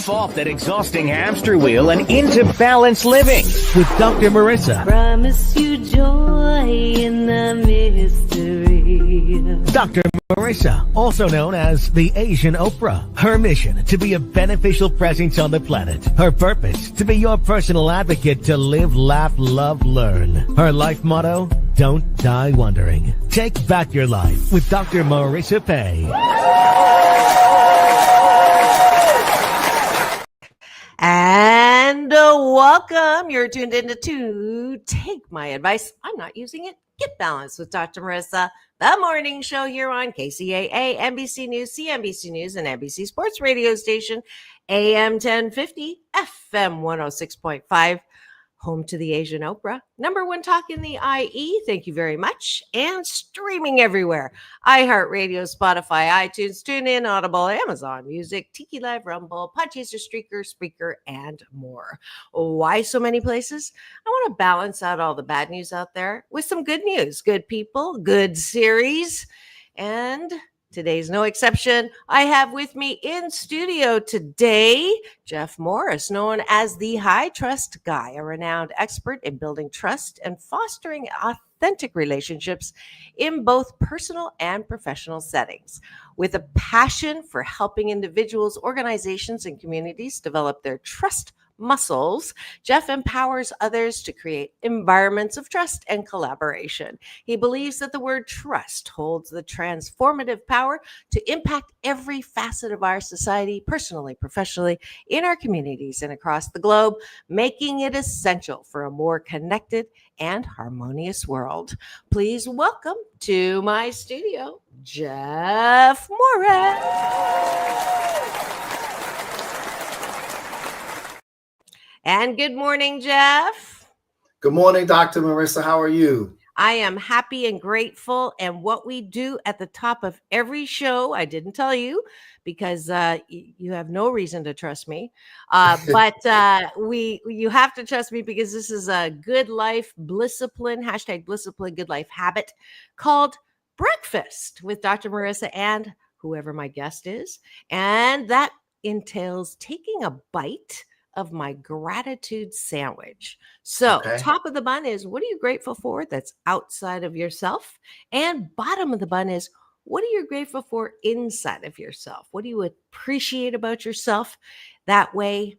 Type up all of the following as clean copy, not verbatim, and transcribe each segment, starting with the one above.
Jump off that exhausting hamster wheel and into balanced living with Dr. Marissa. Promise you joy in the mystery. Dr. Marissa, also known as the Asian Oprah. Her mission, to be a beneficial presence on the planet. Her purpose, to be your personal advocate to live, laugh, love, learn. Her life motto, don't die wondering. Take back your life with Dr. Marissa Pay. And welcome. You're tuned into Take My Advice. I'm not using it. Get Balanced with Dr. Marissa, the morning show here on KCAA, NBC News, CNBC News, and NBC Sports Radio Station, AM 1050, FM 106.5. Home to the Asian Oprah, #1 talk in the IE. Thank you very much. And streaming everywhere. iHeartRadio, Spotify, iTunes, TuneIn, Audible, Amazon Music, Tiki Live, Rumble, Podchaser, Streaker, Spreaker, and more. Why so many places? I want to balance out all the bad news out there with some good news. Good people, good series, and today's no exception. I have with me in studio today, Jeff Morris, known as the High Trust Guy, a renowned expert in building trust and fostering authentic relationships in both personal and professional settings. With a passion for helping individuals, organizations, and communities develop their trust muscles, Jeff empowers others to create environments of trust and collaboration. He believes that the word trust holds the transformative power to impact every facet of our society, personally, professionally, in our communities, and across the globe, making it essential for a more connected and harmonious world. Please welcome to my studio, Jeff Morris. And good morning, Jeff. Good morning, Dr. Marissa. How are you? I am happy and grateful. And what we do at the top of every show, I didn't tell you because you have no reason to trust me. But you have to trust me because this is a good life blissipline, #blissipline, good life habit called breakfast with Dr. Marissa and whoever my guest is. And that entails taking a bite of my gratitude sandwich. So top of the bun is, what are you grateful for that's outside of yourself? And bottom of the bun is, what are you grateful for inside of yourself? What do you appreciate about yourself? That way,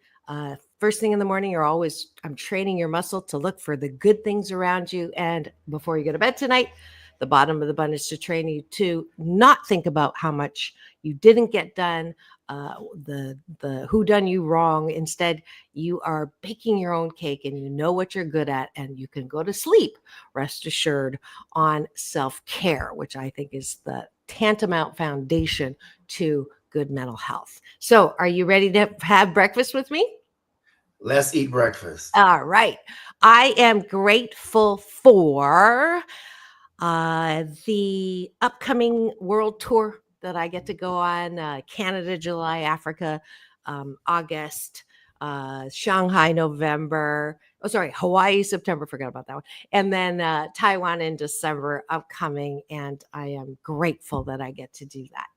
first thing in the morning, I'm training your muscle to look for the good things around you. And before you go to bed tonight, the bottom of the bun is to train you to not think about how much you didn't get done, the who done you wrong. Instead, you are baking your own cake and you know what you're good at, and you can go to sleep, rest assured, on self-care, which I think is the tantamount foundation to good mental health. So are you ready to have breakfast with me? Let's eat breakfast. All right. I am grateful for the upcoming world tour that I get to go on, Canada, July, Africa, August, Shanghai, November. Hawaii, September. Forgot about that one. And then Taiwan in December upcoming. And I am grateful that I get to do that.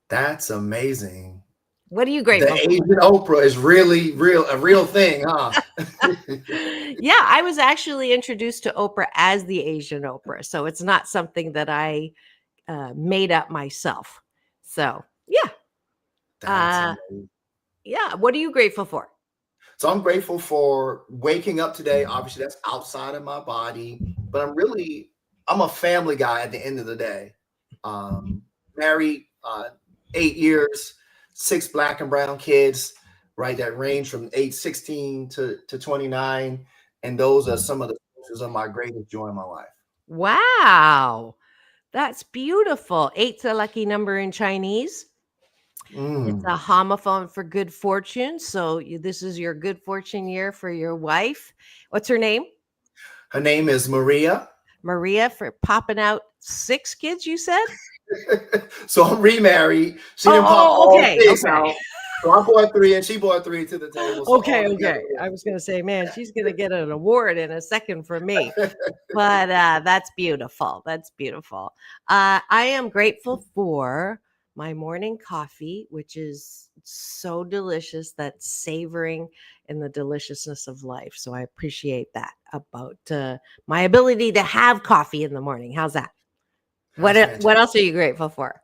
That's amazing. What are you grateful for? The Asian Oprah is really a real thing, huh? Yeah, I was actually introduced to Oprah as the Asian Oprah. So it's not something that I made up myself. So yeah. Yeah. What are you grateful for? So I'm grateful for waking up today. Obviously, that's outside of my body, but I'm a family guy at the end of the day. Married 8 years, 6 black and brown kids, right? That range from age 16 to 29. And those are some of the sources of my greatest joy in my life. Wow. That's beautiful. 8's a lucky number in Chinese. It's a homophone for good fortune. So this is your good fortune year for your wife. What's her name? Her name is Maria. Maria, for popping out 6 kids, you said? So I'm remarried. She didn't pop all 6 out. So I brought 3 and she brought 3 to the table. So okay. I was going to say, man, she's going to get an award in a second for me. But that's beautiful. That's beautiful. I am grateful for my morning coffee, which is so delicious, that savoring and the deliciousness of life. So I appreciate that about my ability to have coffee in the morning. How's that? That's What fantastic. else are you grateful for?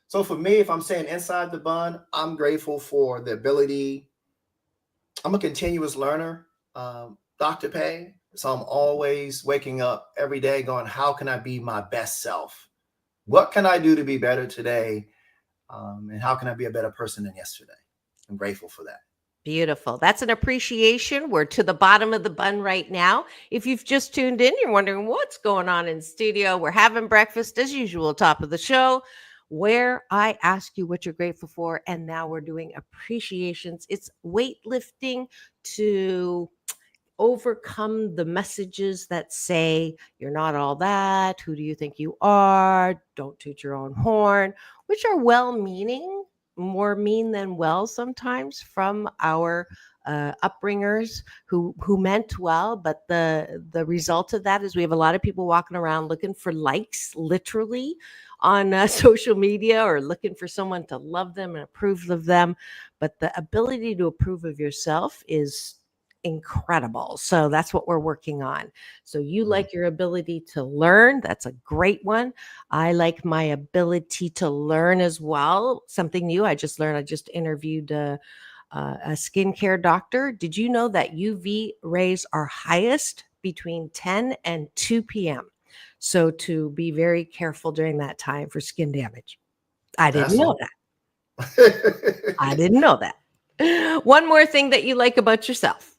So for me, if I'm saying inside the bun, I'm grateful for the ability. I'm a continuous learner, Dr. Pay. So I'm always waking up every day going, how can I be my best self? What can I do to be better today? And how can I be a better person than yesterday? I'm grateful for that. Beautiful. That's an appreciation. We're to the bottom of the bun right now. If you've just tuned in, you're wondering what's going on in studio. We're having breakfast as usual, top of the show, where I ask you what you're grateful for. And now we're doing appreciations. It's weightlifting to overcome the messages that say you're not all that. Who do you think you are? Don't toot your own horn, which are well meaning, more mean than well sometimes from our upbringers who meant well, but the result of that is we have a lot of people walking around looking for likes, literally, on social media, or looking for someone to love them and approve of them. But the ability to approve of yourself is incredible. So that's what we're working on. So you like your ability to learn. That's a great one. I like my ability to learn as well. Something new I just learned. I just interviewed a skincare doctor. Did you know that UV rays are highest between 10 and 2 p.m.? So to be very careful during that time for skin damage. I didn't That's know all. that. I didn't know that. One more thing that you like about yourself.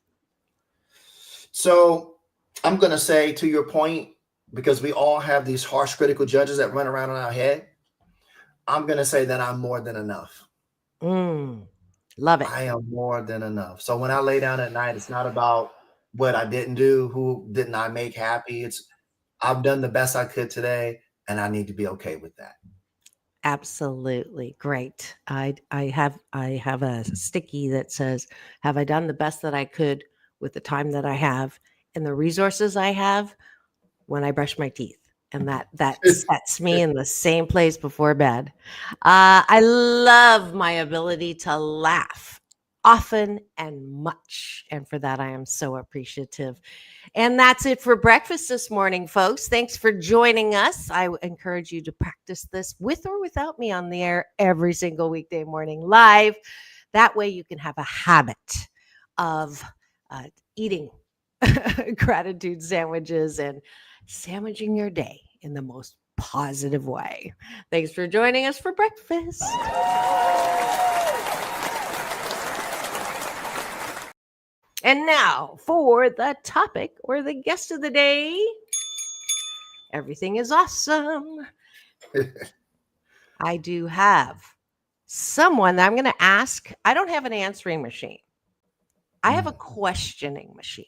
So I'm going to say, to your point, because we all have these harsh critical judges that run around in our head, I'm going to say that I'm more than enough. Love it. I am more than enough. So when I lay down at night, it's not about what I didn't do, who didn't I make happy. It's I've done the best I could today, and I need to be okay with that. Absolutely great. I have a sticky that says, "Have I done the best that I could with the time that I have and the resources I have when I brush my teeth?" And that sets me in the same place before bed. I love my ability to laugh often and much, and for that I am so appreciative. And that's it for breakfast this morning, folks. Thanks for joining us. I encourage you to practice this with or without me on the air every single weekday morning live. That way you can have a habit of eating gratitude sandwiches and sandwiching your day in the most positive way. Thanks for joining us for breakfast. And now for the topic or the guest of the day. Everything is awesome. I do have someone that I'm going to ask. I don't have an answering machine. I have a questioning machine.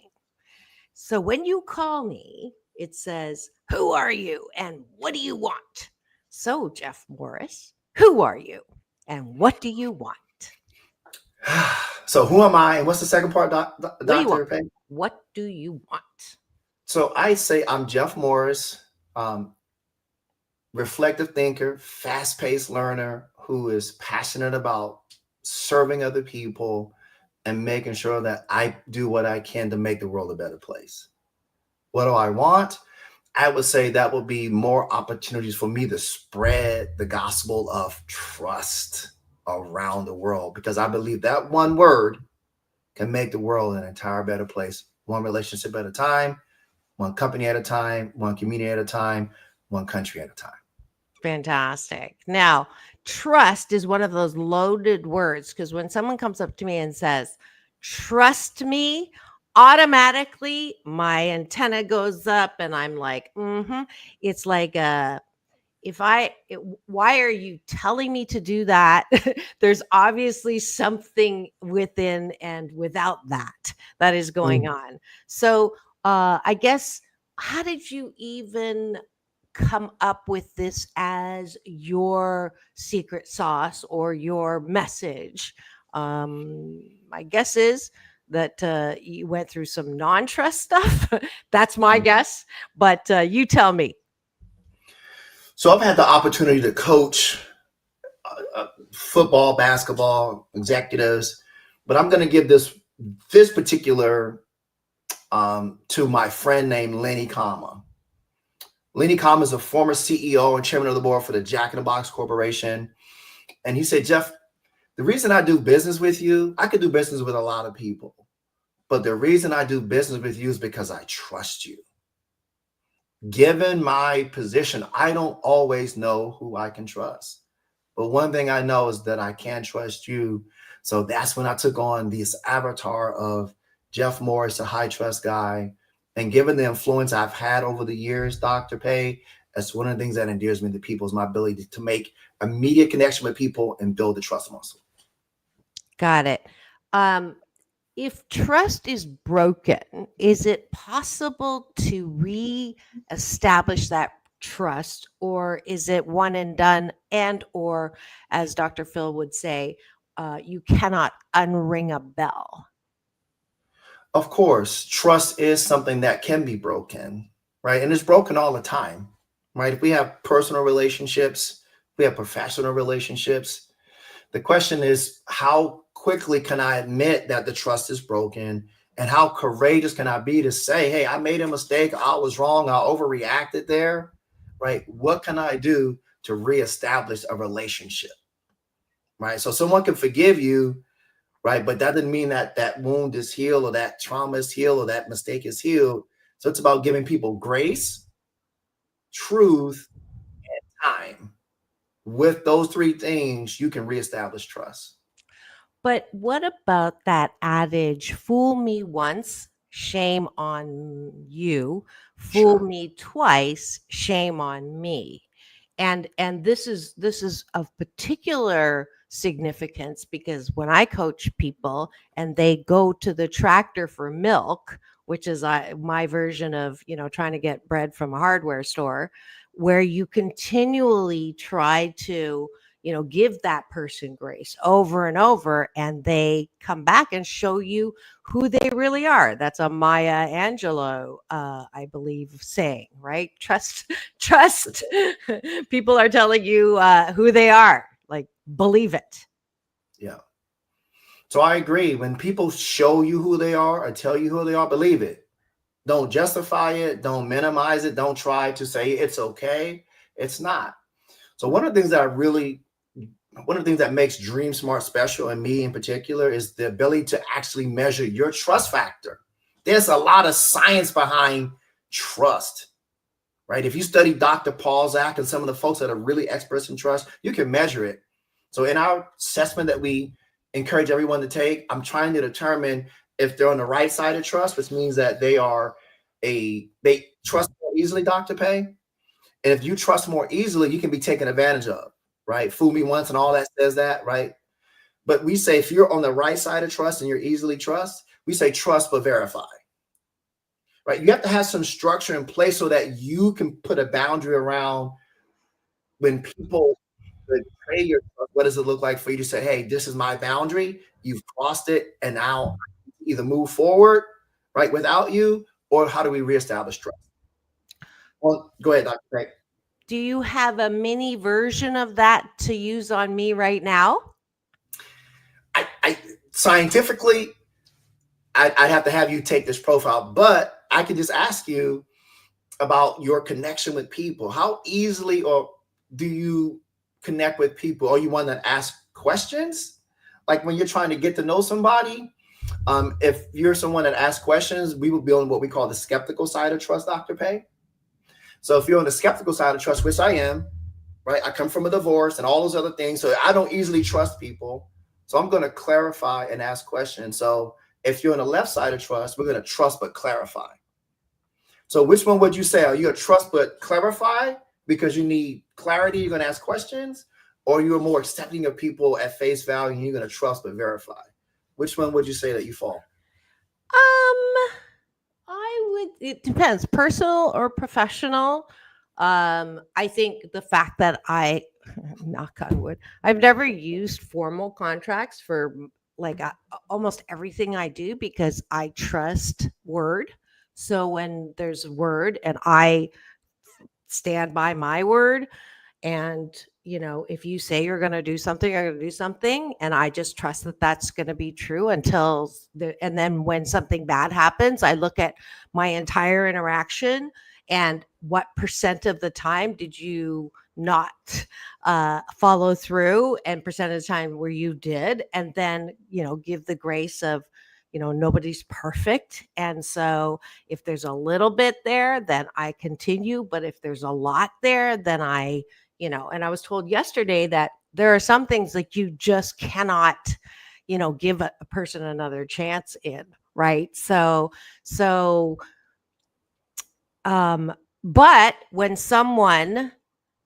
So when you call me, it says, "Who are you and what do you want?" So, Jeff Morris, who are you and what do you want? So who am I, and what's the second part, Dr. Payne? What do you want? So I say I'm Jeff Morris, reflective thinker, fast-paced learner who is passionate about serving other people and making sure that I do what I can to make the world a better place. What do I want? I would say that would be more opportunities for me to spread the gospel of trust around the world, because I believe that one word can make the world an entire better place, one relationship at a time, one company at a time, one community at a time, one country at a time. Fantastic. Now, trust is one of those loaded words, because when someone comes up to me and says, "Trust me," automatically my antenna goes up and I'm like, It's like why are you telling me to do that? There's obviously something within and without that is going on. So I guess, how did you even come up with this as your secret sauce or your message? My guess is that you went through some non-trust stuff. That's my guess, but you tell me. So I've had the opportunity to coach football, basketball executives, but I'm going to give this particular to my friend named Lenny Kama. Lenny Kama is a former CEO and chairman of the board for the Jack in the Box Corporation. And he said, Jeff, the reason I do business with you, I could do business with a lot of people, but the reason I do business with you is because I trust you. Given my position, I don't always know who I can trust. But one thing I know is that I can trust you. So that's when I took on this avatar of Jeff Morris, a high trust guy. And given the influence I've had over the years, Dr. Pay, that's one of the things that endears me to people is my ability to make immediate connection with people and build the trust muscle. Got it. If trust is broken, is it possible to re-establish that trust, or is it one and done? And or, as Dr. Phil would say, you cannot unring a bell. Of course, trust is something that can be broken, right? And it's broken all the time, right? If we have personal relationships, we have professional relationships. The question is, how quickly can I admit that the trust is broken? And how courageous can I be to say, hey, I made a mistake. I was wrong. I overreacted there, right? What can I do to reestablish a relationship, right? So someone can forgive you, right? But that doesn't mean that that wound is healed or that trauma is healed or that mistake is healed. So it's about giving people grace, truth, and time. With those three things, you can reestablish trust. But what about that adage, fool me once, shame on you, fool Sure. me twice, shame on me? And this is of particular significance because when I coach people and they go to the tractor for milk, which is my version of, trying to get bread from a hardware store, where you continually try to give that person grace over and over, and they come back and show you who they really are. That's a Maya Angelou, I believe, saying, right? Trust. People are telling you who they are. Like, believe it. Yeah. So I agree. When people show you who they are or tell you who they are, believe it. Don't justify it. Don't minimize it. Don't try to say it's okay. It's not. So one of the things that makes Dream Smart special, and me in particular, is the ability to actually measure your trust factor. There's a lot of science behind trust, right? If you study Dr. Paulzak and some of the folks that are really experts in trust, you can measure it. So in our assessment that we encourage everyone to take, I'm trying to determine if they're on the right side of trust, which means that they trust more easily, Dr. Pay. And if you trust more easily, you can be taken advantage of, right? Fool me once and all that says that, right? But we say if you're on the right side of trust and you're easily trust, we say trust but verify, right? You have to have some structure in place so that you can put a boundary around when people betray your trust. What does it look like for you to say, hey, this is my boundary, you've crossed it, and now either move forward, right, without you, or how do we reestablish trust? Well, go ahead, Dr. Craig. Do you have a mini version of that to use on me right now? I scientifically, I'd have to have you take this profile, but I can just ask you about your connection with people. How easily or do you connect with people? Are you one that asks questions? Like when you're trying to get to know somebody, if you're someone that asks questions, we will be on what we call the skeptical side of trust, Dr. Pay. So if you're on the skeptical side of trust, which I am, right? I come from a divorce and all those other things. So I don't easily trust people. So I'm going to clarify and ask questions. So if you're on the left side of trust, we're going to trust but clarify. So which one would you say? Are you a trust but clarify because you need clarity, you're going to ask questions? Or you're more accepting of people at face value and you're going to trust but verify? Which one would you say that you fall? It depends, personal or professional. I think the fact that knock on wood, I've never used formal contracts for like almost everything I do because I trust word. So when there's word and I stand by my word, And, if you say you're going to do something, you're going to do something. And I just trust that that's going to be true and then when something bad happens, I look at my entire interaction and what percent of the time did you not follow through and percent of the time where you did. And then, give the grace of, nobody's perfect. And so if there's a little bit there, then I continue. But if there's a lot there, then and I was told yesterday that there are some things like you just cannot, give a person another chance in. Right. But when someone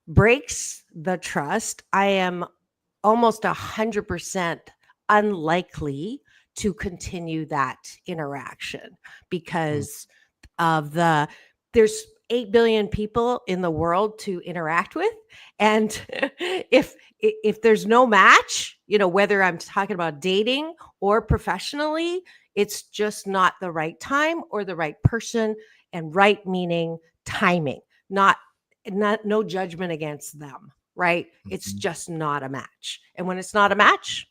breaks the trust, I am almost 100% unlikely to continue that interaction because of there's 8 billion people in the world to interact with. And if there's no match, whether I'm talking about dating or professionally, it's just not the right time or the right person. And right meaning timing, not no judgment against them, right? It's just not a match. And when it's not a match,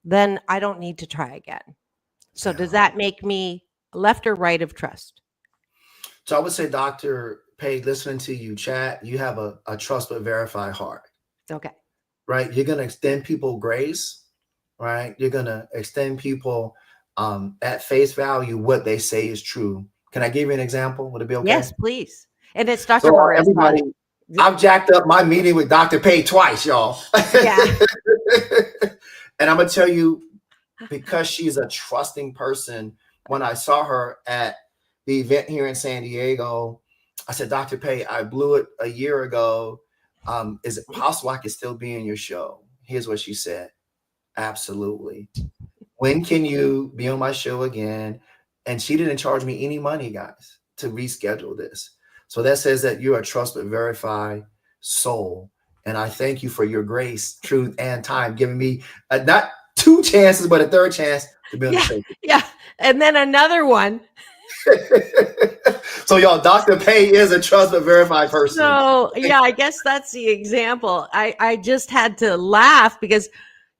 then I don't need to try again. So does that make me left or right of trust? So I would say, Dr. Pay, listening to you chat, you have a trust but verify heart. Okay. Right? You're going to extend people grace, right? You're going to extend people at face value what they say is true. Can I give you an example? Would it be okay? Yes, please. And it's Dr. So Marissa. everybody, I've jacked up my meeting with Dr. Pay twice, y'all. Yeah. And I'm going to tell you, because she's a trusting person, when I saw her at the event here in San Diego, I said, Dr. Pay, I blew it a year ago. Is it possible I could still be in your show? Here's what she said. Absolutely. When can you be on my show again? And she didn't charge me any money, guys, to reschedule this. So that says that you're a trust but verify soul. And I thank you for your grace, truth, and time, giving me not 2 chances, but a 3rd chance to be on the show. Yeah. And then another one. So y'all, Dr. Pay is a trust but verified person. So yeah, I guess that's the example. I just had to laugh because,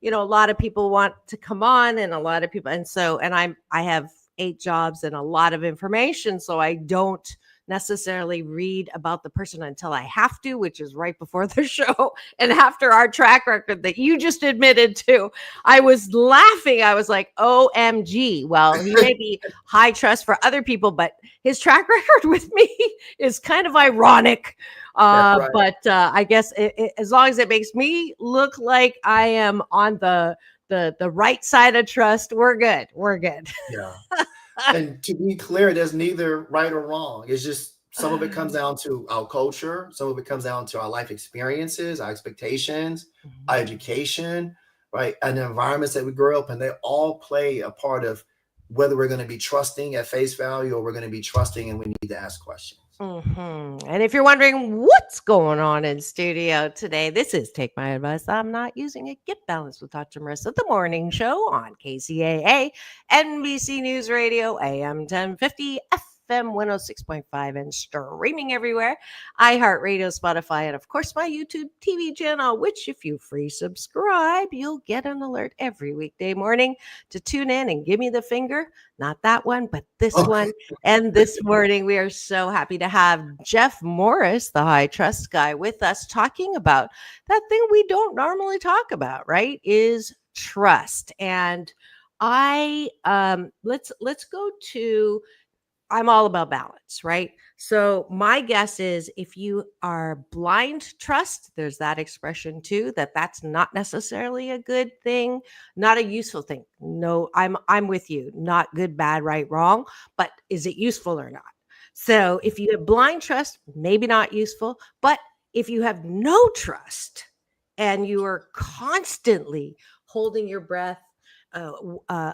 a lot of people want to come on and a lot of people. And I have 8 jobs and a lot of information. So I don't necessarily read about the person until I have to, which is right before the show. And after our track record that you just admitted to, I was laughing. I was like, OMG. Well, he may be high trust for other people, but his track record with me is kind of ironic. Right. But I guess as long as it makes me look like I am on the right side of trust, we're good. We're good. Yeah. And to be clear, there's neither right or wrong. It's just some of it comes down to our culture. Some of it comes down to our life experiences, our expectations, our education, right? And the environments that we grew up in, they all play a part of whether we're going to be trusting at face value or we're going to be trusting and we need to ask questions. And if you're wondering what's going on in studio today, this is Take My Advice. I'm not using it. Get Balanced with Dr. Marissa, the morning show on KCAA, NBC News Radio, AM 1050, FM 106.5, and streaming everywhere. iHeartRadio, Spotify, and of course my YouTube TV channel, which if you free subscribe, you'll get an alert every weekday morning to tune in and give me the finger. Not that one, but this one. And this morning, we are so happy to have Jeff Morris, the high trust guy, with us talking about that thing we don't normally talk about, right? Is trust. And let's go to, I'm all about balance, right? So my guess is if you are blind trust, there's that expression too, that's not necessarily a good thing, not a useful thing. No, I'm with you. Not good, bad, right, wrong, but is it useful or not? So if you have blind trust, maybe not useful, but if you have no trust and you are constantly holding your breath,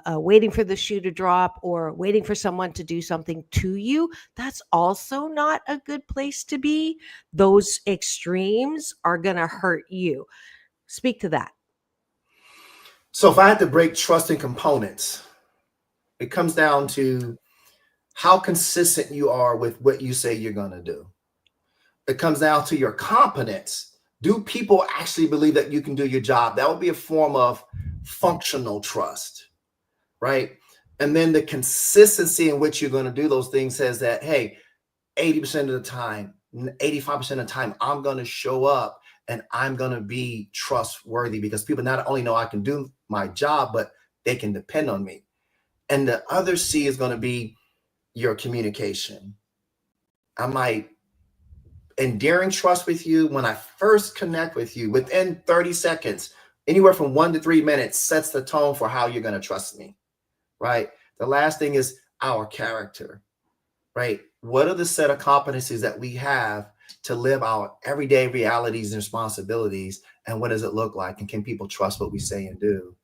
waiting for the shoe to drop or waiting for someone to do something to you, that's also not a good place to be. Those extremes are going to hurt you. Speak to that. So if I had to break trust in components, it comes down to how consistent you are with what you say you're going to do. It comes down to your competence Do people actually believe that you can do your job? That would be a form of functional trust, right? And then the consistency in which you're going to do those things says that, hey, 80% of the time, 85% of the time, I'm going to show up and I'm going to be trustworthy because people not only know I can do my job, but they can depend on me. And the other C is going to be your communication. I might endearing trust with you when I first connect with you within 30 seconds, anywhere from 1 to 3 minutes sets the tone for how you're going to trust me, right? The last thing is our character, right? What are the set of competencies that we have to live our everyday realities and responsibilities? And what does it look like? And can people trust what we say and do?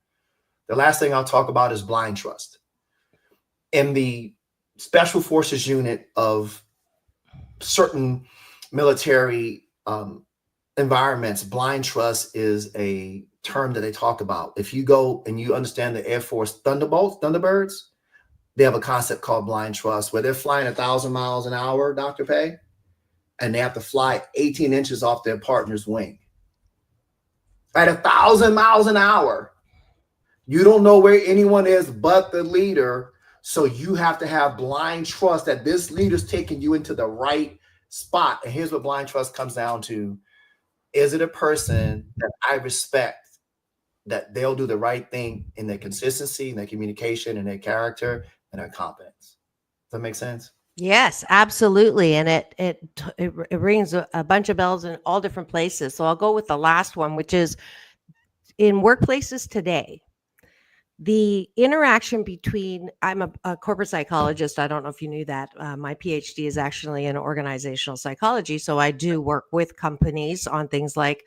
The last thing I'll talk about is blind trust. In the special forces unit of certain military environments, blind trust is a term that they talk about. If you go and you understand the Air Force Thunderbirds, they have a concept called blind trust where they're flying 1,000 miles an hour, Dr. Pay, and they have to fly 18 inches off their partner's wing. At 1,000 miles an hour, you don't know where anyone is but the leader. So you have to have blind trust that this leader's taking you into the right spot. And here's what blind trust comes down to. Is it a person that I respect, that they'll do the right thing in their consistency, in their communication, in their character, and their competence? Does that make sense? Yes, absolutely. And it rings a bunch of bells in all different places. So I'll go with the last one, which is in workplaces today. The interaction between, I'm a corporate psychologist. I don't know if you knew that. My PhD is actually in organizational psychology. So I do work with companies on things like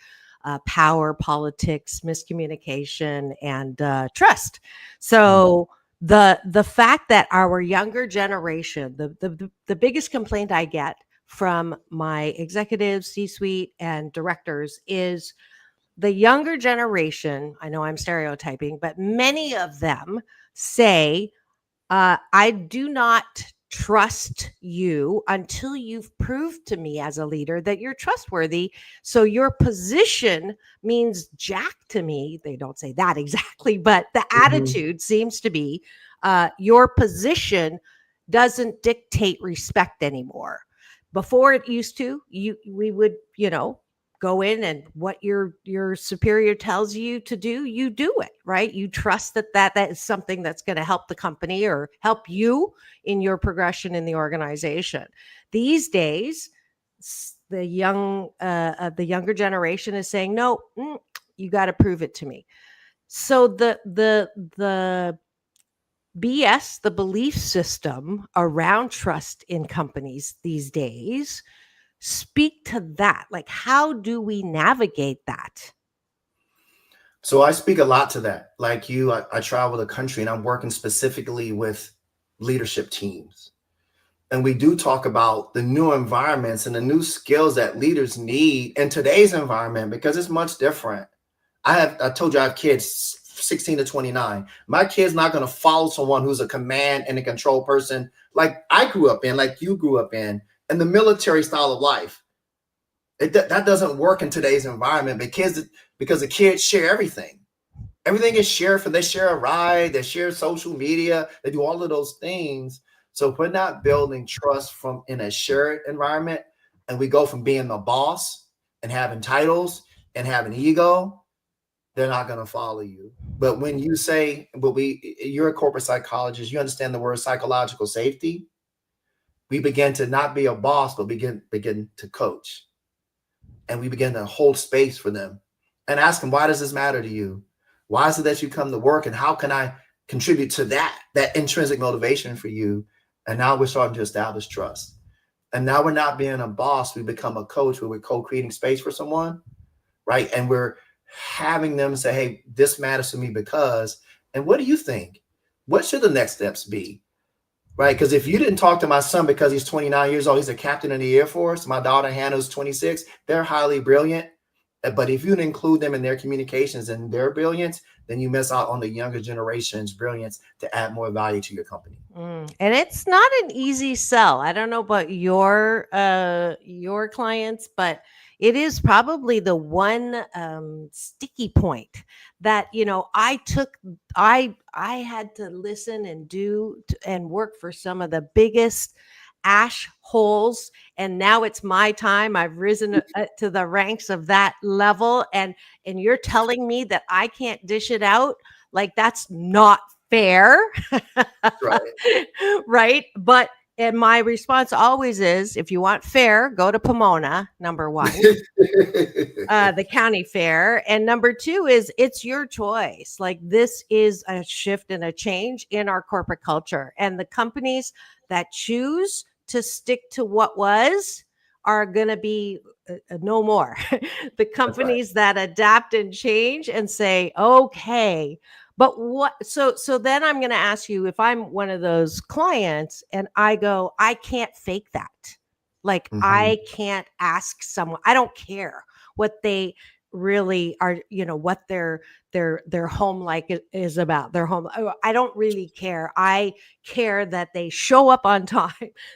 power, politics, miscommunication, and trust. So the fact that our younger generation, the biggest complaint I get from my executives, C-suite, and directors is the younger generation. I know I'm stereotyping, but many of them say, I do not trust you until you've proved to me as a leader that you're trustworthy. So your position means jack to me. They don't say that exactly, but the attitude seems to be your position doesn't dictate respect anymore. Before it used to, we would, go in and what your superior tells you to do, you do it, right? You trust that is something that's going to help the company or help you in your progression in the organization. These days, the younger generation is saying, no, you got to prove it to me. So the BS, the belief system around trust in companies these days, speak to that. Like, how do we navigate that? So I speak a lot to that. Like you, I travel the country and I'm working specifically with leadership teams. And we do talk about the new environments and the new skills that leaders need in today's environment because it's much different. I told you I have kids 16 to 29. My kid's not going to follow someone who's a command and a control person like I grew up in, like you grew up in the military style of life. That doesn't work in today's environment because the kids share everything. Everything is shared. They share a ride, they share social media, they do all of those things. So if we're not building trust from in a shared environment, and we go from being the boss and having titles and having ego, they're not going to follow you. But when you say, you're a corporate psychologist, you understand the word psychological safety. We begin to not be a boss, but begin to coach. And we begin to hold space for them and ask them, why does this matter to you? Why is it that you come to work? And how can I contribute to that intrinsic motivation for you? And now we're starting to establish trust. And now we're not being a boss. We become a coach where we're co-creating space for someone, right? And we're having them say, hey, this matters to me because, and what do you think? What should the next steps be? Right? Because if you didn't talk to my son because he's 29 years old, he's a captain in the Air Force. My daughter Hannah's 26. They're highly brilliant. But if you don't include them in their communications and their brilliance, then you miss out on the younger generation's brilliance to add more value to your company. And it's not an easy sell. I don't know about your clients, but it is probably the one sticky point that I had to listen and and work for some of the biggest ash holes, and now it's my time. I've risen to the ranks of that level, and you're telling me that I can't dish it out? Like, that's not fair. Right. Right? But and my response always is, if you want fair, go to Pomona, number one, the county fair. And number two is, it's your choice. Like, this is a shift and a change in our corporate culture. And the companies that choose to stick to what was are going to be no more. The companies that adapt and change and say, okay, but what, so then I'm going to ask you, if I'm one of those clients and I go, I can't fake that. Like, I can't ask someone, I don't care what they really are, what their home like is about, their home. I don't really care. I care that they show up on time,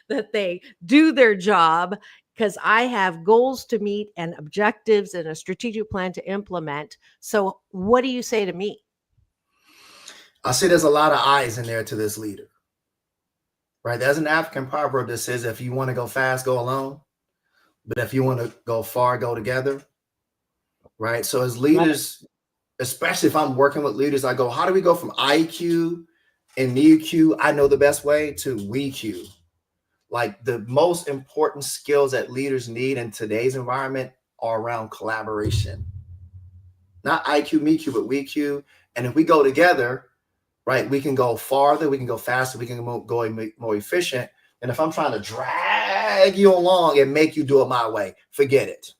that they do their job, because I have goals to meet and objectives and a strategic plan to implement. So what do you say to me? I see there's a lot of eyes in there to this leader, right? There's an African proverb that says, if you want to go fast, go alone. But if you want to go far, go together, right? So as leaders, especially if I'm working with leaders, I go, how do we go from IQ and EQ, I know the best way, to WeQ? Like, the most important skills that leaders need in today's environment are around collaboration. Not IQ, MEQ, but WeQ. And if we go together, right, we can go farther, we can go faster, we can go more efficient. And if I'm trying to drag you along and make you do it my way, forget it.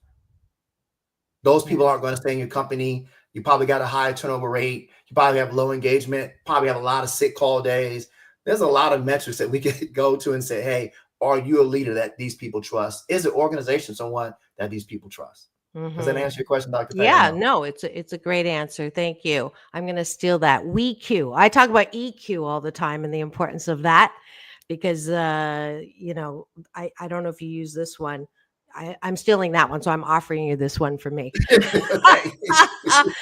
Those people aren't going to stay in your company. You probably got a high turnover rate. You probably have low engagement, probably have a lot of sick call days. There's a lot of metrics that we can go to and say, hey, are you a leader that these people trust? Is the organization someone that these people trust? Does that answer your question, Dr. Peggy? Yeah, no, it's a great answer. Thank you. I'm going to steal that. WeQ. I talk about EQ all the time and the importance of that, because I don't know if you use this one. I'm stealing that one, so I'm offering you this one for me.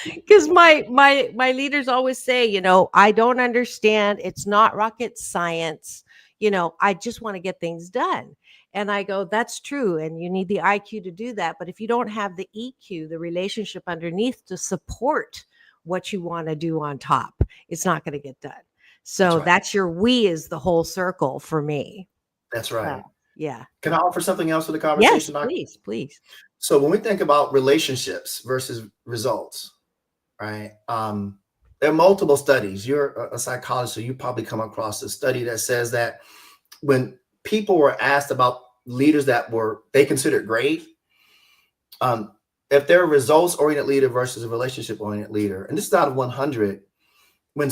Because my leaders always say, I don't understand. It's not rocket science. I just want to get things done. And I go, that's true. And you need the IQ to do that. But if you don't have the EQ, the relationship underneath to support what you want to do on top, it's not going to get done. So that's your we is the whole circle for me. That's right. Yeah. Can I offer something else for the conversation? Yes, please. So when we think about relationships versus results, right? There are multiple studies. You're a psychologist, so you probably come across a study that says that when people were asked about leaders that they considered great, if they're a results-oriented leader versus a relationship-oriented leader, and this is out of 100, when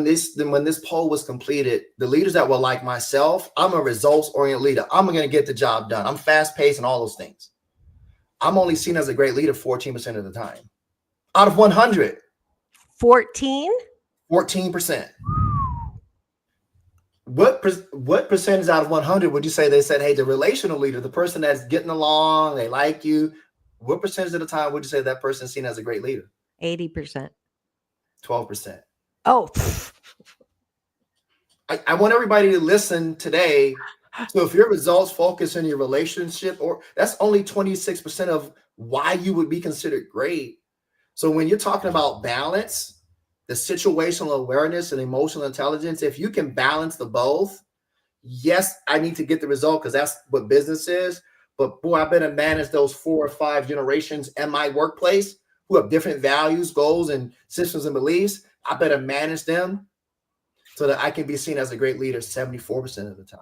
this poll was completed, the leaders that were like myself, I'm a results-oriented leader. I'm going to get the job done. I'm fast-paced and all those things. I'm only seen as a great leader 14% of the time. Out of 100. 14%. What percentage out of 100 would you say they said, hey, the relational leader, the person that's getting along, they like you, what percentage of the time would you say that person is seen as a great leader? 80%. 12%. Oh. I want everybody to listen today. So if your results focus on your relationship, or that's only 26% of why you would be considered great. So when you're talking about balance, the situational awareness and emotional intelligence, if you can balance the both, yes, I need to get the result because that's what business is. But boy, I better manage those 4 or 5 generations in my workplace who have different values, goals, and systems and beliefs. I better manage them so that I can be seen as a great leader 74% of the time.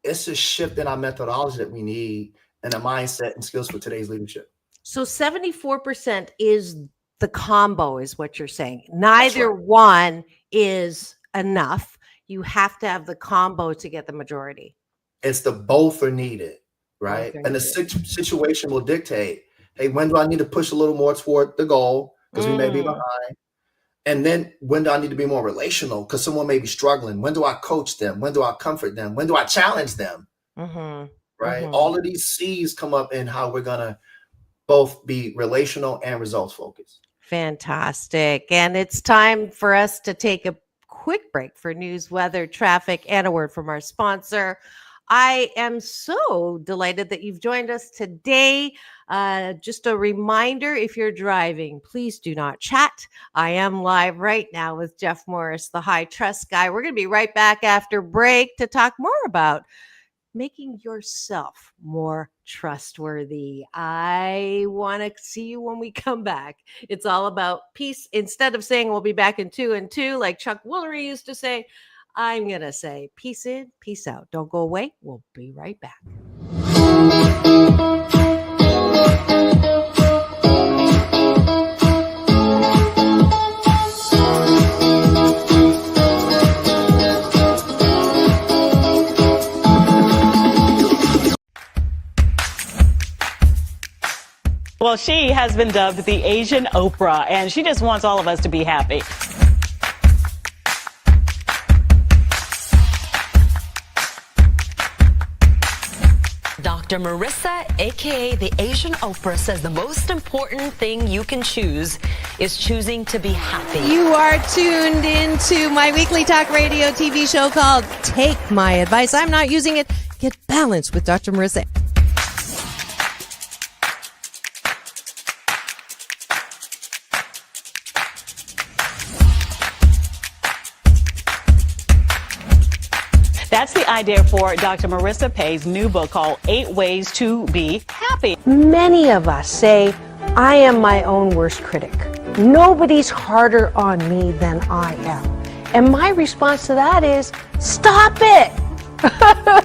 It's a shift in our methodology that we need and a mindset and skills for today's leadership. So 74% is the combo, is what you're saying. Neither one is enough. You have to have the combo to get the majority. It's the both are needed, right? And the situation will dictate. Hey, when do I need to push a little more toward the goal because we may be behind? And then when do I need to be more relational because someone may be struggling? When do I coach them? When do I comfort them? When do I challenge them? Right? All of these C's come up in how we're going to both be relational and results focused. Fantastic. And it's time for us to take a quick break for news, weather, traffic, and a word from our sponsor. I am so delighted that you've joined us today. Just a reminder, if you're driving, please do not chat. I am live right now with Jeff Morris, the high trust guy. We're going to be right back after break to talk more about making yourself more trustworthy. I want to see you when we come back. It's all about peace. Instead of saying we'll be back in 2 and 2, like Chuck Woolery used to say, I'm going to say peace in, peace out. Don't go away. We'll be right back. Well, she has been dubbed the Asian Oprah, and she just wants all of us to be happy. Dr. Marissa, aka the Asian Oprah, says the most important thing you can choose is choosing to be happy. You are tuned into my weekly talk radio TV show called Take My Advice. I'm not using it. Get balanced with Dr. Marissa. That's the idea for Dr. Marissa Pay's new book called 8 Ways to Be Happy. Many of us say, I am my own worst critic. Nobody's harder on me than I am. And my response to that is, stop it!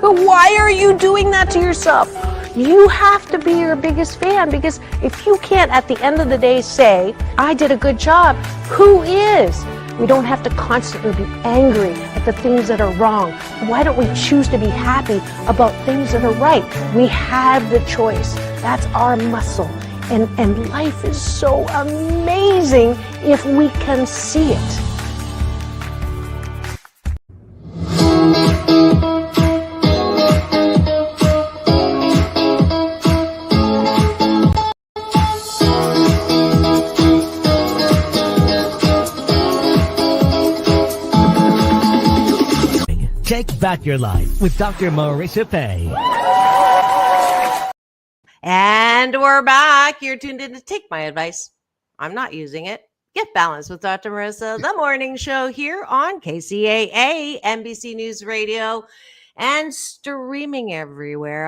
Why are you doing that to yourself? You have to be your biggest fan, because if you can't at the end of the day say, I did a good job, who is? We don't have to constantly be angry at the things that are wrong. Why don't we choose to be happy about things that are right? We have the choice. That's our muscle. And life is so amazing if we can see it. Take back your life with Dr. Marissa Pay. And we're back. You're tuned in to Take My Advice. I'm not using it. Get balanced with Dr. Marissa, the morning show here on KCAA, NBC News Radio, and streaming everywhere.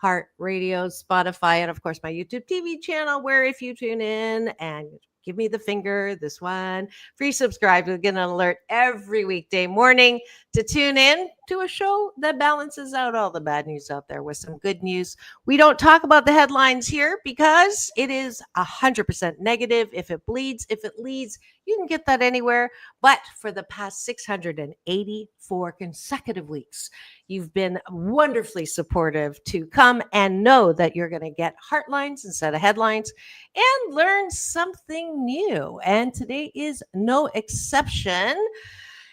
iHeartRadio, Spotify, and of course my YouTube TV channel, where if you tune in and give me the finger, this one, free subscribe, you'll get an alert every weekday morning to tune in to a show that balances out all the bad news out there with some good news. We don't talk about the headlines here because it is 100% negative. If it bleeds, if it leads, you can get that anywhere. But for the past 684 consecutive weeks, you've been wonderfully supportive to come and know that you're going to get heartlines instead of headlines and learn something new. And today is no exception.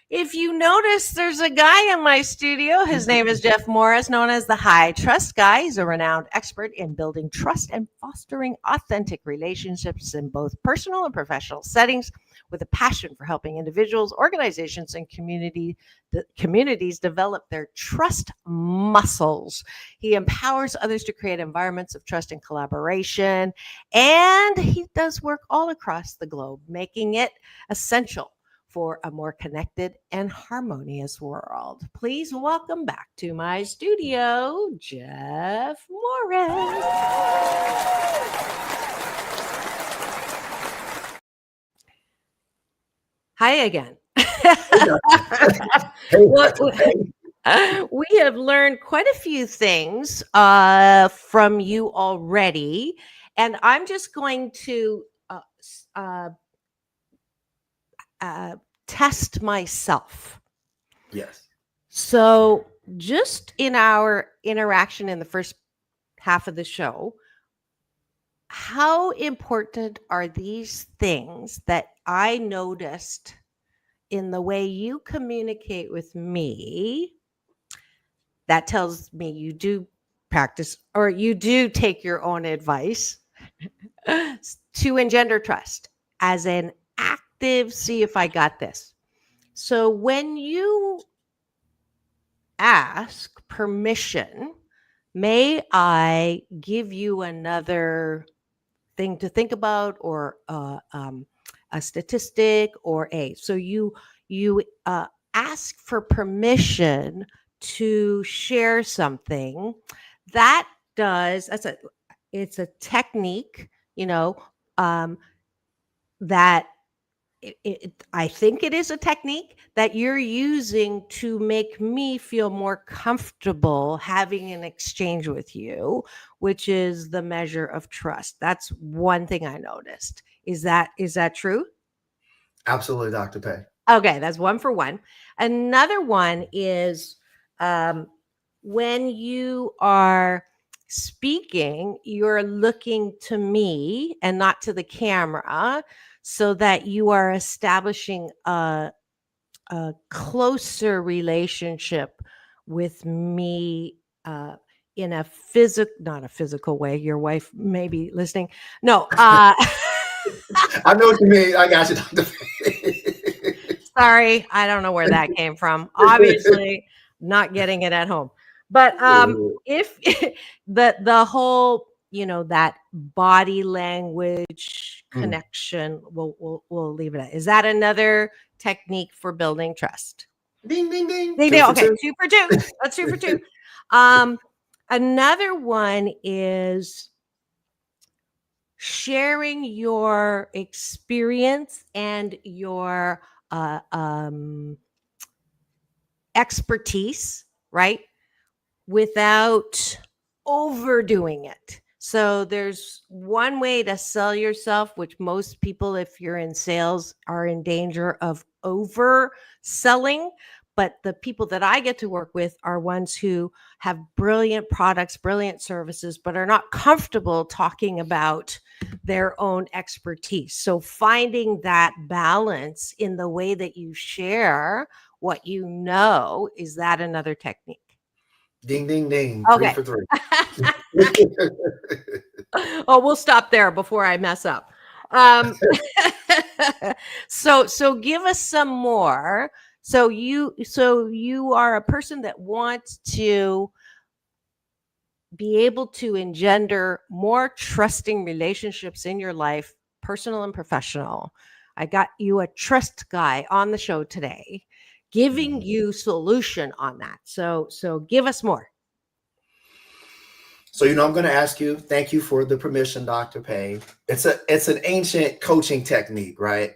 If you notice, there's a guy in my studio. His name is Jeff Morris, known as the High Trust Guy. He's a renowned expert in building trust and fostering authentic relationships in both personal and professional settings, with a passion for helping individuals, organizations, and communities develop their trust muscles. He empowers others to create environments of trust and collaboration, and he does work all across the globe, making it essential for a more connected and harmonious world. Please welcome back to my studio, Jeff Morris. Hi again. We have learned quite a few things from you already, and I'm just going to test myself. Yes. So just in our interaction in the first half of the show, how important are these things that I noticed in the way you communicate with me? That tells me you do practice or you do take your own advice to engender trust as an active, see if I got this. So when you ask permission, may I give you another thing to think about, or a statistic, or so you ask for permission to share something. It's a technique, um, that I think it is a technique that you're using to make me feel more comfortable having an exchange with you, which is the measure of trust. That's one thing I noticed. Is that true? Absolutely, Dr. Pay. Okay, that's one for one. Another one is, when you are speaking, you're looking to me and not to the camera, so that you are establishing a closer relationship with me, in a not a physical way. Your wife may be listening. No, I know what you mean. I got you, Dr. Pay. sorry, I don't know where that came from. Obviously, not getting it at home. But if the whole, that body language connection, we'll leave it at. Is that another technique for building trust? Ding, ding, ding. Okay, 2 for 2. That's 2 for 2. Another one is sharing your experience and your expertise, right? Without overdoing it. So there's one way to sell yourself, which most people, if you're in sales, are in danger of overselling. But the people that I get to work with are ones who have brilliant products, brilliant services, but are not comfortable talking about their own expertise. So finding that balance in the way that you share what you know, is that another technique? Ding, ding, ding. Okay. 3 for 3. Oh, we'll stop there before I mess up. So give us some more. So you are a person that wants to be able to engender more trusting relationships in your life, personal and professional. I got you a trust guy on the show today, giving you solution on that. So give us more. So, I'm going to ask you, thank you for the permission, Dr. Pay. It's an ancient coaching technique, right?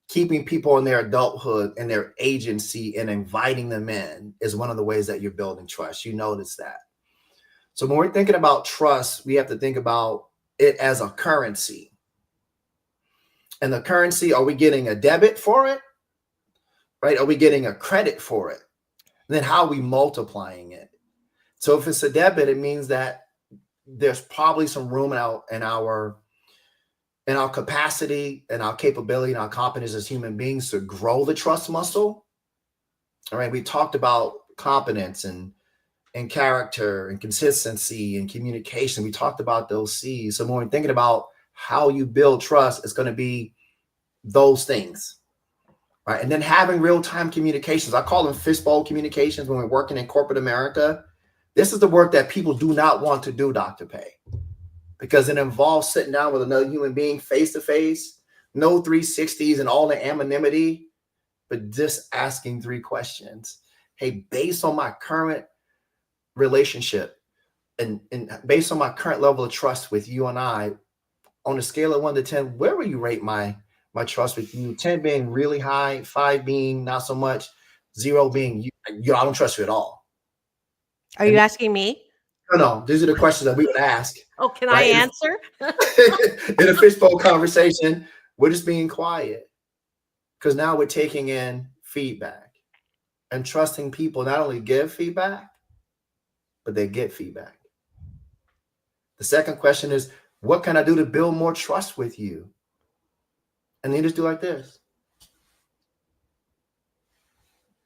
Keeping people in their adulthood and their agency and inviting them in is one of the ways that you're building trust. You notice that. So when we're thinking about trust, we have to think about it as a currency. And the currency, are we getting a debit for it? Right? Are we getting a credit for it? And then how are we multiplying it? So if it's a debit, it means that there's probably some room in our capacity and our capability and our competence as human beings to grow the trust muscle. All right. We talked about competence and character and consistency and communication. We talked about those C's. So when we're thinking about how you build trust, it's going to be those things. Right. And then having real-time communications. I call them fishbowl communications when we're working in corporate America. This is the work that people do not want to do, Dr. Pay, because it involves sitting down with another human being face to face, no 360s and all the anonymity, but just asking 3 questions. Hey, based on my current relationship and based on my current level of trust with you and I, on a scale of 1 to 10, where will you rate my trust with you? 10 being really high, 5 being not so much, 0 being I don't trust you at all. Are you asking me? No, these are the questions that we would ask. Oh, can I answer? In a fishbowl conversation, we're just being quiet because now we're taking in feedback and trusting people not only give feedback, but they get feedback. The second question is, What can I do to build more trust with you? And then you just do like this.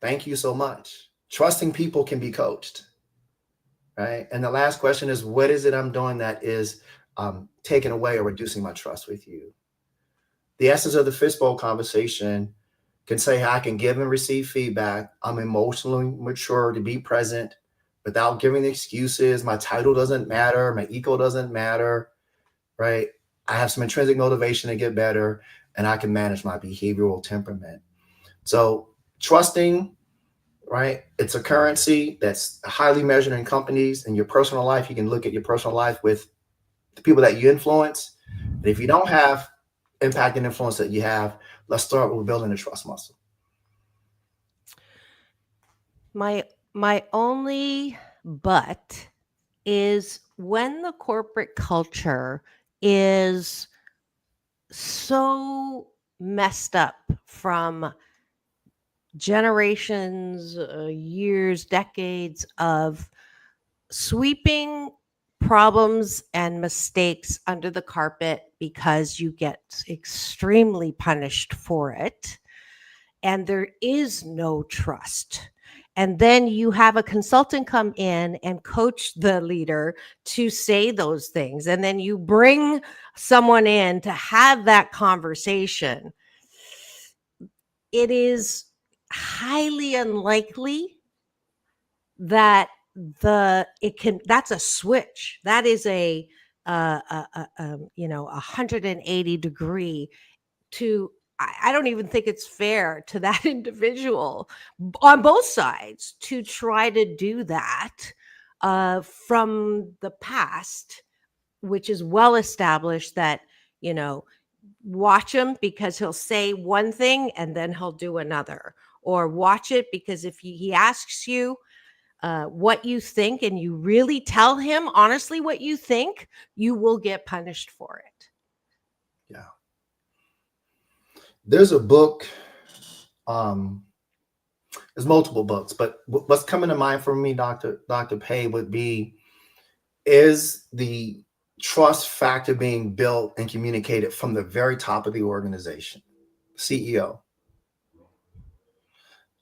Thank you so much. Trusting people can be coached, right? And the last question is, what is it I'm doing that is taking away or reducing my trust with you? The essence of the fishbowl conversation can say I can give and receive feedback. I'm emotionally mature to be present without giving excuses. My title doesn't matter. My ego doesn't matter, right? I have some intrinsic motivation to get better, and I can manage my behavioral temperament. So trusting, right? It's a currency that's highly measured in companies. In your personal life, you can look at your personal life with the people that you influence. And if you don't have impact and influence that you have, let's start with building a trust muscle. My only but is when the corporate culture is so messed up from generations, years, decades of sweeping problems and mistakes under the carpet because you get extremely punished for it, and there is no trust. And then you have a consultant come in and coach the leader to say those things. And then you bring someone in to have that conversation. It is highly unlikely that that's a switch. That is a 180 degree to, I don't even think it's fair to that individual on both sides to try to do that from the past, which is well established that, watch him because he'll say one thing and then he'll do another, or watch it because if he asks you what you think and you really tell him honestly what you think, you will get punished for it. Yeah. There's a book, there's multiple books, but what's coming to mind for me, Dr. Pei, would be, is the trust factor being built and communicated from the very top of the organization, CEO?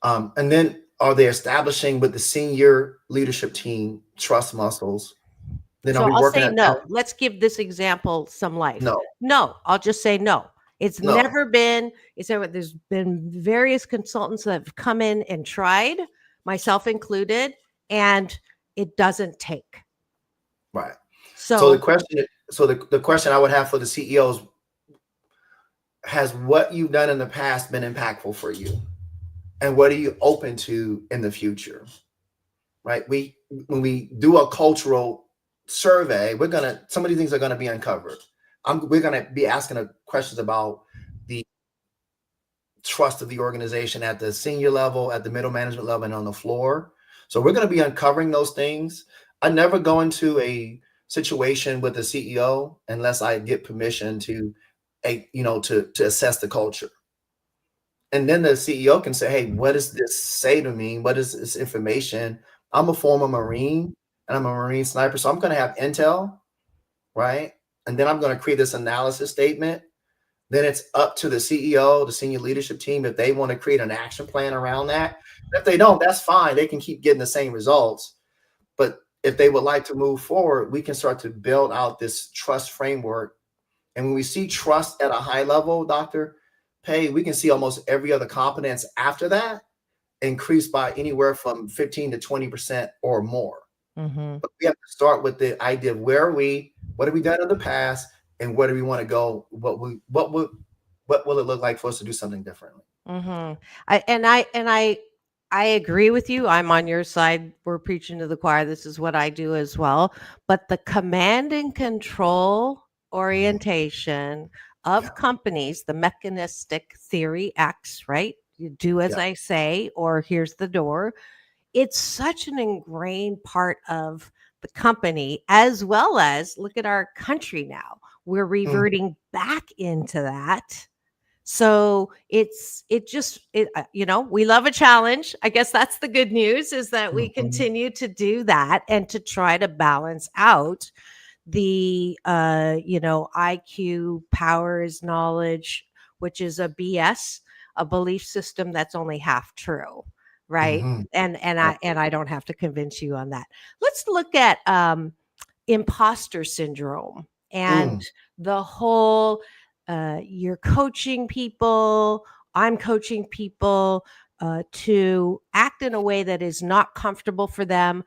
And then are they establishing with the senior leadership team trust muscles? Then So are we I'll working say at no. that? Let's give this example some life. No, No, I'll just say no. It's no. never been, there's been various consultants that have come in and tried, myself included, and it doesn't take. Right. So So the question I would have for the CEOs, has what you've done in the past been impactful for you? And what are you open to in the future? Right? When we do a cultural survey, some of these things are gonna be uncovered. We're gonna be asking questions about the trust of the organization at the senior level, at the middle management level, and on the floor. So we're gonna be uncovering those things. I never go into a situation with the CEO unless I get permission to assess the culture. And then the CEO can say, hey, what does this say to me? What is this information? I'm a former Marine and I'm a Marine sniper. So I'm going to have intel, right? And then I'm going to create this analysis statement. Then it's up to the CEO, the senior leadership team, if they want to create an action plan around that. If they don't, that's fine. They can keep getting the same results. But if they would like to move forward, we can start to build out this trust framework. And when we see trust at a high level, Dr. Pei, we can see almost every other competence after that increase by anywhere from 15 to 20% or more. But we have to start with the idea of where are we, what have we done in the past, and where do we want to go? What will it look like for us to do something differently? I agree with you. I'm on your side. We're preaching to the choir. This is what I do as well. But the command and control orientation of companies, the mechanistic theory X, right? You do as I say, or here's the door. It's such an ingrained part of the company, as well as look at our country now. We're reverting back into that. So we love a challenge. I guess that's the good news, is that we continue to do that and to try to balance out the IQ, power is knowledge, which is a BS, a belief system that's only half true, right? Mm-hmm. And I don't have to convince you on that. Let's look at imposter syndrome and the whole you're coaching people, I'm coaching people to act in a way that is not comfortable for them,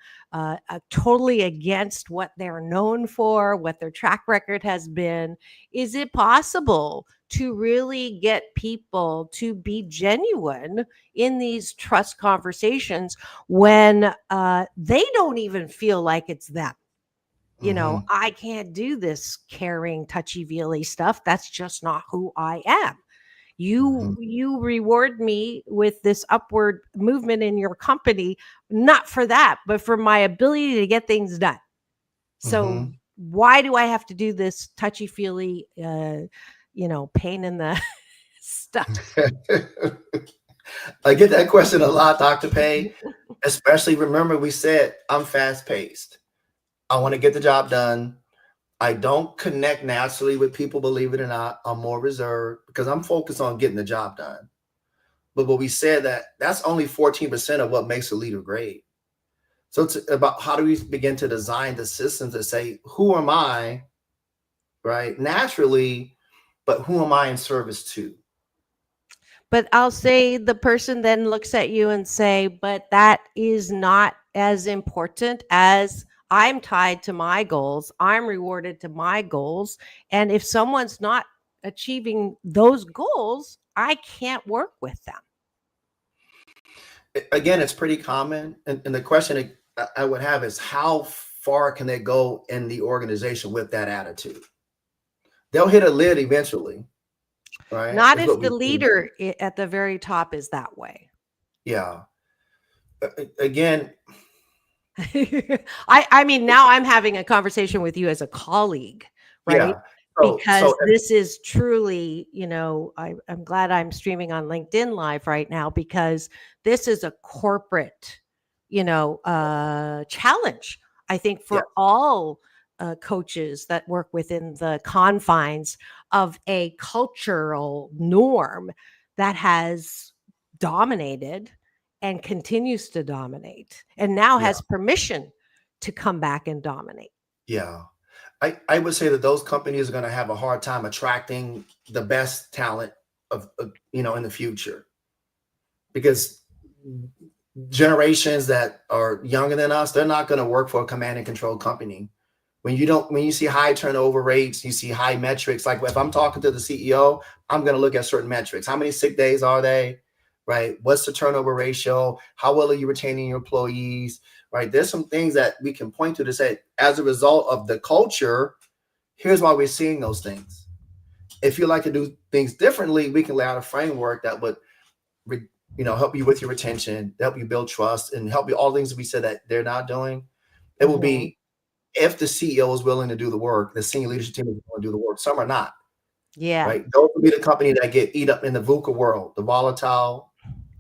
totally against what they're known for, what their track record has been. Is it possible to really get people to be genuine in these trust conversations when they don't even feel like it's them? I can't do this caring, touchy-feely stuff. That's just not who I am. You reward me with this upward movement in your company, not for that, but for my ability to get things done. So why do I have to do this touchy-feely, pain in the stuff? I get that question a lot, Dr. Pay. Especially, remember we said I'm fast-paced. I want to get the job done. I don't connect naturally with people, believe it or not. I'm more reserved because I'm focused on getting the job done. But we said that's only 14% of what makes a leader great. So it's about how do we begin to design the systems to say, who am I, right? Naturally, but who am I in service to? But I'll say the person then looks at you and say, but that is not as important as I'm tied to my goals. I'm rewarded to my goals. And if someone's not achieving those goals, I can't work with them. Again, it's pretty common. And the question I would have is how far can they go in the organization with that attitude? They'll hit a lid eventually, right? Not if the leader at the very top is that way. Yeah. Again, I mean, now I'm having a conversation with you as a colleague, right? Yeah. Because this is truly, I'm glad I'm streaming on LinkedIn Live right now because this is a corporate, challenge, I think, for all coaches that work within the confines of a cultural norm that has dominated and continues to dominate and now has permission to come back and dominate. Yeah. I would say that those companies are going to have a hard time attracting the best talent of in the future, because generations that are younger than us, they're not going to work for a command and control company. When you see high turnover rates, you see high metrics. Like if I'm talking to the CEO, I'm going to look at certain metrics. How many sick days are they? Right? What's the turnover ratio? How well are you retaining your employees? Right? There's some things that we can point to say, as a result of the culture, here's why we're seeing those things. If you like to do things differently, we can lay out a framework that would, help you with your retention, help you build trust, and help you all the things that we said that they're not doing. It will be if the CEO is willing to do the work, the senior leadership team is willing to do the work. Some are not. Yeah. Right. Those will be the company that get eat up in the VUCA world, the volatile,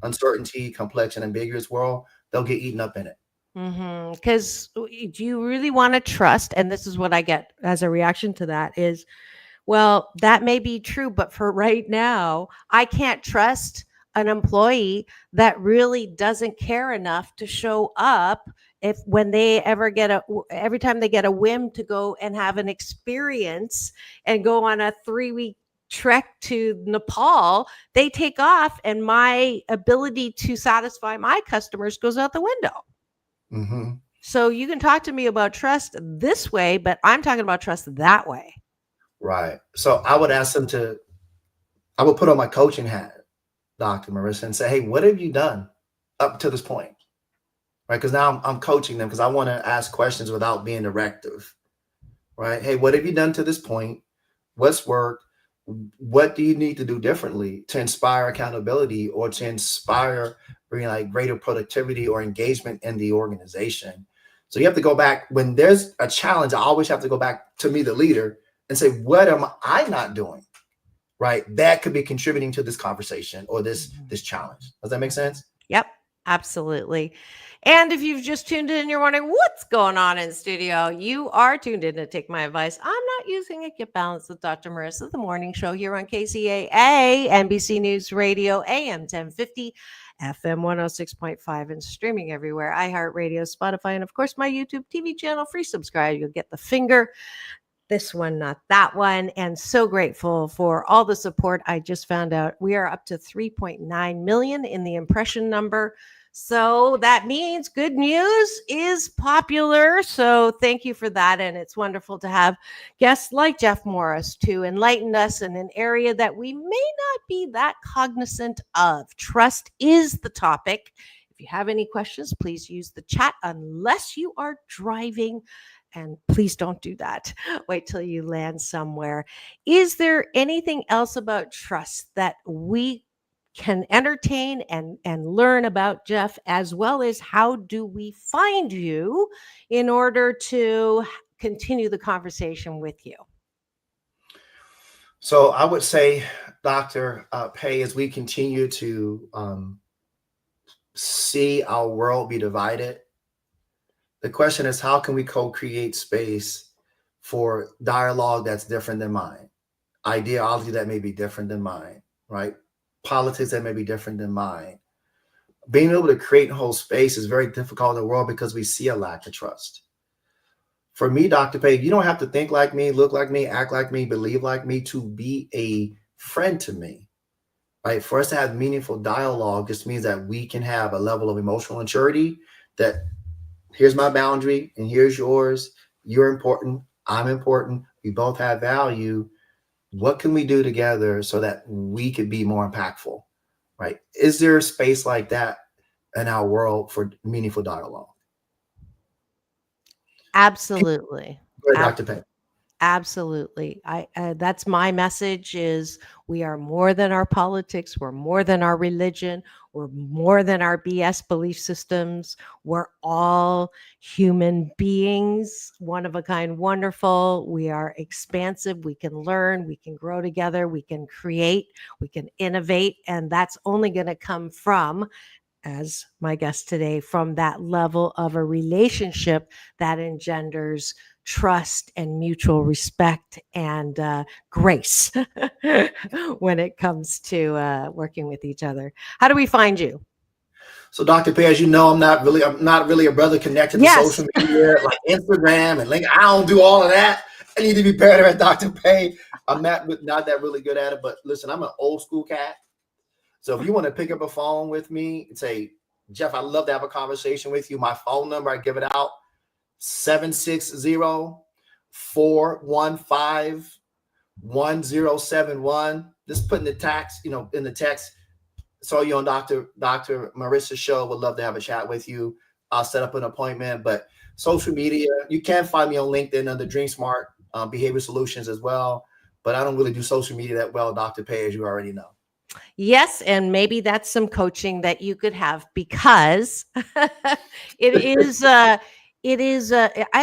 uncertainty, complex, and ambiguous world. They'll get eaten up in it. Because do you really want to trust? And this is what I get as a reaction to that is, well, that may be true, but for right now, I can't trust an employee that really doesn't care enough to show up when they every time they get a whim to go and have an experience and go on a 3-week trek to Nepal, they take off and my ability to satisfy my customers goes out the window. So you can talk to me about trust this way, but I'm talking about trust that way. Right. So I would ask them I would put on my coaching hat, Dr. Marissa, and say, hey, what have you done up to this point? Right. Because now I'm coaching them because I want to ask questions without being directive. Right. Hey, what have you done to this point? What's worked? What do you need to do differently to inspire accountability or to inspire greater productivity or engagement in the organization? So you have to go back when there's a challenge. I always have to go back to me, the leader, and say, what am I not doing? Right. That could be contributing to this conversation or this challenge. Does that make sense? Yep, absolutely. And if you've just tuned in and you're wondering what's going on in studio, you are tuned in to Take My Advice. I'm not using it. Get Balanced with Dr. Marissa, the morning show here on KCAA, NBC News Radio, AM 1050, FM 106.5, and streaming everywhere. iHeartRadio, Spotify, and of course my YouTube TV channel. Free subscribe. You'll get the finger. This one, not that one. And so grateful for all the support. I just found out we are up to 3.9 million in the impression number. So that means good news is popular. So thank you for that. And it's wonderful to have guests like Jeff Morris to enlighten us in an area that we may not be that cognizant of. Trust is the topic. If you have any questions, please use the chat unless you are driving. And please don't do that. Wait till you land somewhere. Is there anything else about trust that we can entertain and learn about, Jeff, as well as how do we find you in order to continue the conversation with you? So I would say, Dr. Pei, as we continue to see our world be divided, the question is, how can we co-create space for dialogue that's different than mine, ideology that may be different than mine, right? Politics that may be different than mine. Being able to create and hold space is very difficult in the world because we see a lack of trust. For me, Dr. Pei, you don't have to think like me, look like me, act like me, believe like me to be a friend to me, right? For us to have meaningful dialogue just means that we can have a level of emotional maturity that here's my boundary and here's yours. You're important. I'm important. We both have value. What can we do together so that we could be more impactful, right? Is there a space like that in our world for meaningful dialogue? Absolutely. Go ahead, Dr. Pei. Absolutely. That's my message is we are more than our politics. We're more than our religion. We're more than our BS belief systems. We're all human beings, one of a kind, wonderful. We are expansive. We can learn. We can grow together. We can create. We can innovate. And that's only going to come from, as my guest today, from that level of a relationship that engenders trust and mutual respect and grace when it comes to working with each other. How do we find you? So, Dr. Pei, as you know, I'm not really a brother connected to social media like Instagram and LinkedIn. I don't do all of that. I need to be better at Dr. Pei. I'm not that really good at it, but listen, I'm an old school cat. So if you want to pick up a phone with me and say, Jeff, I'd love to have a conversation with you. My phone number, I give it out, 760-415-1071. Just put in the text, in the text. Saw you on Dr. Marissa's show. Would love to have a chat with you. I'll set up an appointment. But social media, you can find me on LinkedIn under Dream Smart Behavior Solutions as well. But I don't really do social media that well, Dr. Pei, as you already know. Yes, and maybe that's some coaching that you could have I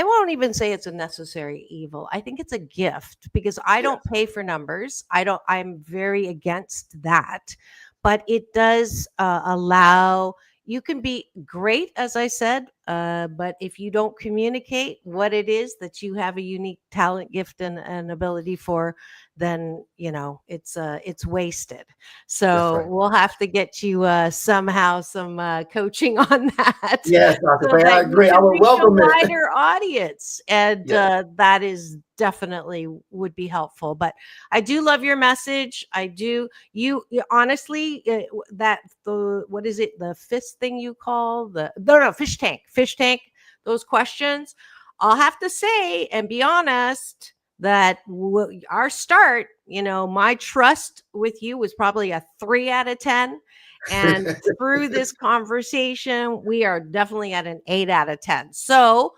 won't even say it's a necessary evil. I think it's a gift because I don't pay for numbers. I'm very against that, but it does allow, you can be great, as I said, but if you don't communicate what it is that you have a unique talent, gift, and ability for, then it's wasted. So right. We'll have to get you somehow some coaching on that. Yes, Dr. Pei, I agree. I would would welcome a it. wider audience, and that is definitely would be helpful. But I do love your message. I do. You honestly, what is it? The fist thing you call fish tank. Those questions. I'll have to say and be honest that our start, my trust with you was probably a 3 out of 10. And through this conversation, we are definitely at an 8 out of 10. So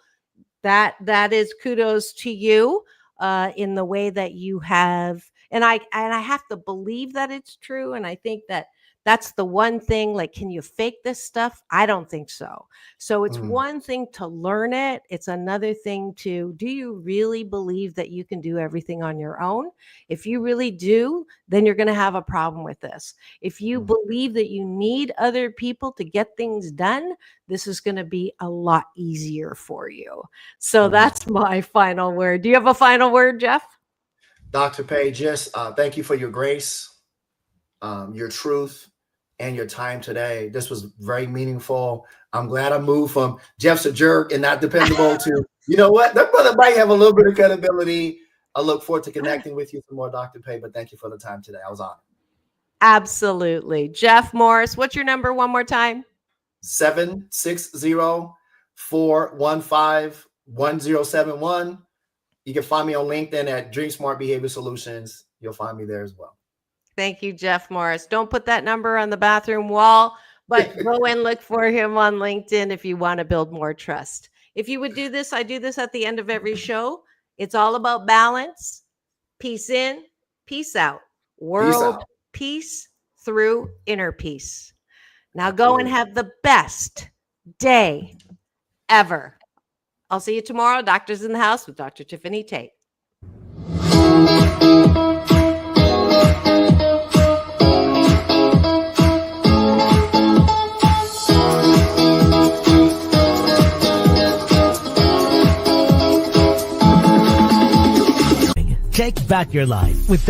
that is kudos to you in the way that you have. And I have to believe that it's true. And I think that That's the one thing. Like, can you fake this stuff? I don't think so. So it's Mm. one thing to learn it. It's another thing to, do you really believe that you can do everything on your own? If you really do, then you're going to have a problem with this. If you believe that you need other people to get things done, this is going to be a lot easier for you. So that's my final word. Do you have a final word, Jeff? Dr. Page, just thank you for your grace, your truth, and your time today. This was very meaningful. I'm glad I moved from Jeff's a jerk and not dependable to, you know what, that brother might have a little bit of credibility. I look forward to connecting with you some more, Dr. Page, but thank you for the time today. I was honored. Absolutely. Jeff Morris, what's your number one more time? 760-415-1071. You can find me on LinkedIn at Dream Smart Behavior Solutions. You'll find me there as well. Thank you, Jeff Morris. Don't put that number on the bathroom wall, but go and look for him on LinkedIn if you want to build more trust. If you would do this, I do this at the end of every show. It's all about balance. Peace in, peace out. World peace through inner peace. Now go and have the best day ever. I'll see you tomorrow. Doctors in the House with Dr. Tiffany Tate. Take back your life with